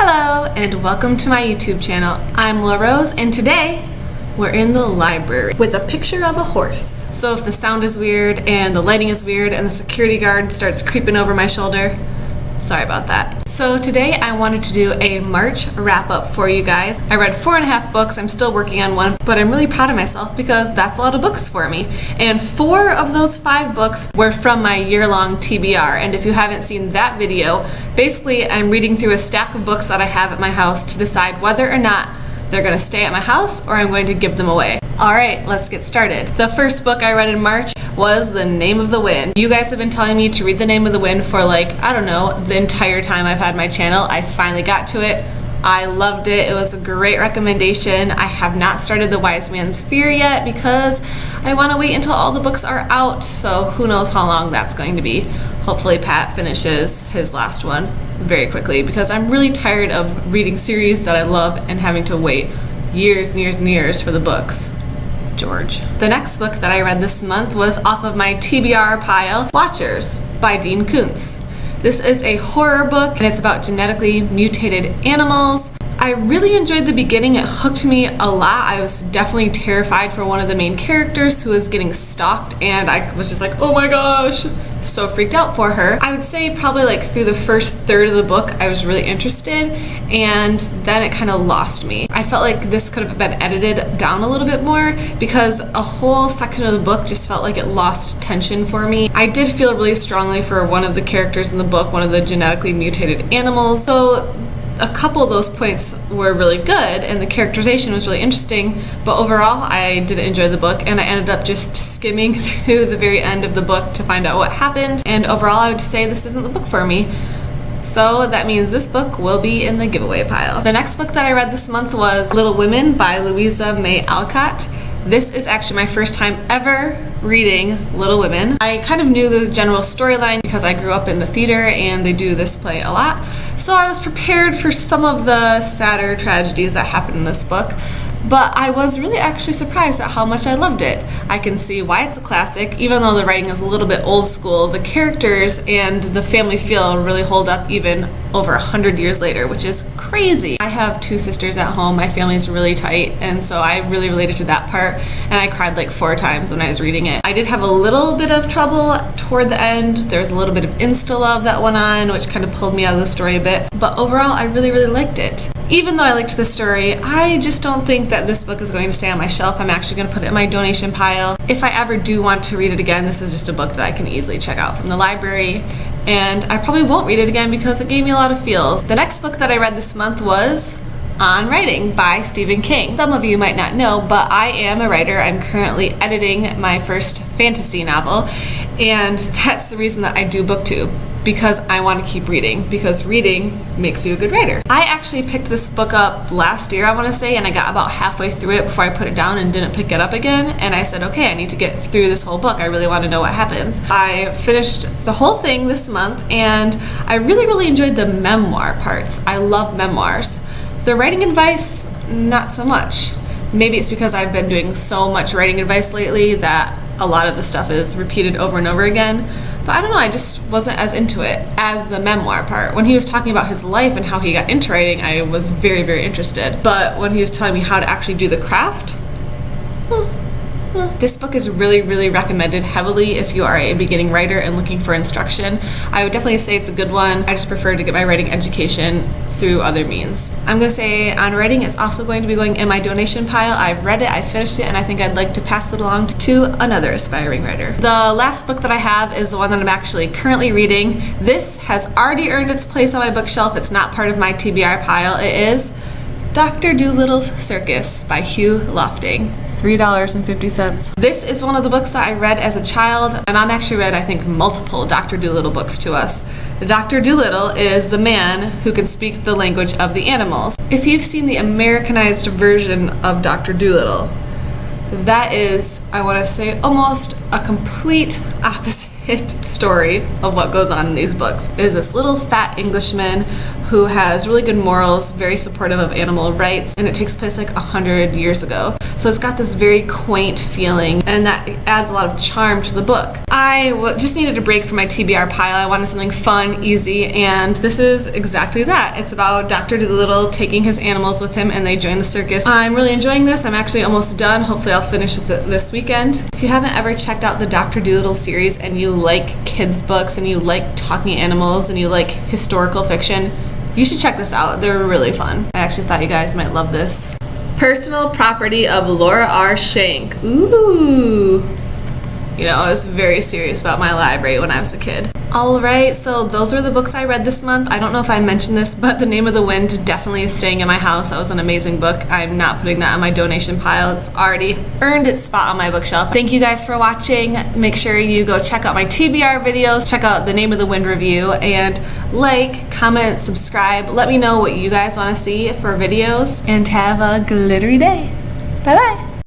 Hello and welcome to my YouTube channel. I'm La Rose and today we're in the library with a picture of a horse. So if the sound is weird and the lighting is weird and the security guard starts creeping over my shoulder, sorry about that. So today I wanted to do a March wrap up for you guys. I read 4.5 books. I'm still working on one, but I'm really proud of myself because that's a lot of books for me. And 4 of those 5 books were from my year-long TBR. And if you haven't seen that video, basically I'm reading through a stack of books that I have at my house to decide whether or not they're gonna stay at my house or I'm going to give them away. All right, let's get started. The first book I read in March was The Name of the Wind. You guys have been telling me to read The Name of the Wind for I don't know, the entire time I've had my channel. I finally got to it. I loved it. It was a great recommendation. I have not started The Wise Man's Fear yet because I want to wait until all the books are out, so who knows how long that's going to be. Hopefully Pat finishes his last one very quickly because I'm really tired of reading series that I love and having to wait years and years and years for the books. George. The next book that I read this month was off of my TBR pile, Watchers by Dean Koontz. This is a horror book and it's about genetically mutated animals. I really enjoyed the beginning. It hooked me a lot. I was definitely terrified for one of the main characters who was getting stalked and I was just like, oh my gosh, so freaked out for her. I would say probably through the first third of the book I was really interested and then it kind of lost me. I felt like this could have been edited down a little bit more because a whole section of the book just felt like it lost tension for me. I did feel really strongly for one of the characters in the book, one of the genetically mutated animals. So a couple of those points were really good and the characterization was really interesting, but overall I didn't enjoy the book and I ended up just skimming through the very end of the book to find out what happened, and overall I would say this isn't the book for me. So that means this book will be in the giveaway pile. The next book that I read this month was Little Women by Louisa May Alcott. This is actually my first time ever reading Little Women. I kind of knew the general storyline because I grew up in the theater and they do this play a lot. So I was prepared for some of the sadder tragedies that happen in this book. But I was really actually surprised at how much I loved it. I can see why it's a classic. Even though the writing is a little bit old school, the characters and the family feel really hold up even over 100 years later, which is crazy. I have 2 sisters at home. My family's really tight, and so I really related to that part, and I cried 4 times when I was reading it. I did have a little bit of trouble toward the end. There was a little bit of insta-love that went on, which kind of pulled me out of the story a bit, but overall I really, really liked it. Even though I liked the story, I just don't think that this book is going to stay on my shelf. I'm actually going to put it in my donation pile. If I ever do want to read it again, this is just a book that I can easily check out from the library, and I probably won't read it again because it gave me a lot of feels. The next book that I read this month was On Writing by Stephen King. Some of you might not know, but I am a writer. I'm currently editing my first fantasy novel, and that's the reason that I do BookTube, because I want to keep reading, because reading makes you a good writer. I actually picked this book up last year, I want to say, and I got about halfway through it before I put it down and didn't pick it up again, and I said, okay, I need to get through this whole book. I really want to know what happens. I finished the whole thing this month, and I really, really enjoyed the memoir parts. I love memoirs. The writing advice, not so much. Maybe it's because I've been doing so much writing advice lately that a lot of the stuff is repeated over and over again. But I don't know, I just wasn't as into it as the memoir part. When he was talking about his life and how he got into writing, I was very, very interested. But when he was telling me how to actually do the craft, this book is really, really recommended heavily if you are a beginning writer and looking for instruction. I would definitely say it's a good one. I just prefer to get my writing education through other means. I'm going to say On Writing is also going to be going in my donation pile. I've read it, I finished it, and I think I'd like to pass it along to another aspiring writer. The last book that I have is the one that I'm actually currently reading. This has already earned its place on my bookshelf. It's not part of my TBR pile. It is Dr. Dolittle's Circus by Hugh Lofting. $3.50. This is one of the books that I read as a child. My mom actually read, I think, multiple Dr. Dolittle books to us. Dr. Dolittle is the man who can speak the language of the animals. If you've seen the Americanized version of Dr. Dolittle, that is, I want to say, almost a complete opposite quiet story of what goes on in these books. It is this little fat Englishman who has really good morals, very supportive of animal rights, and it takes place like 100 years ago. So it's got this very quaint feeling, and that adds a lot of charm to the book. I just needed a break from my TBR pile. I wanted something fun, easy, and this is exactly that. It's about Dr. Dittle taking his animals with him and they join the circus. I'm really enjoying this. I'm actually almost done. Hopefully I'll finish with it this weekend. If you haven't ever checked out the Dr. Dittle series and you like kids books and you like talking animals and you like historical fiction, you should check this out. They're really fun. I actually thought you guys might love this. Personal Property of Laura R. Shank. Ooh. You know, I was very serious about my library when I was a kid. Alright, so those were the books I read this month. I don't know if I mentioned this, but The Name of the Wind definitely is staying in my house. That was an amazing book. I'm not putting that on my donation pile. It's already earned its spot on my bookshelf. Thank you guys for watching. Make sure you go check out my TBR videos, check out The Name of the Wind review, and like, comment, subscribe. Let me know what you guys want to see for videos, and have a glittery day. Bye-bye.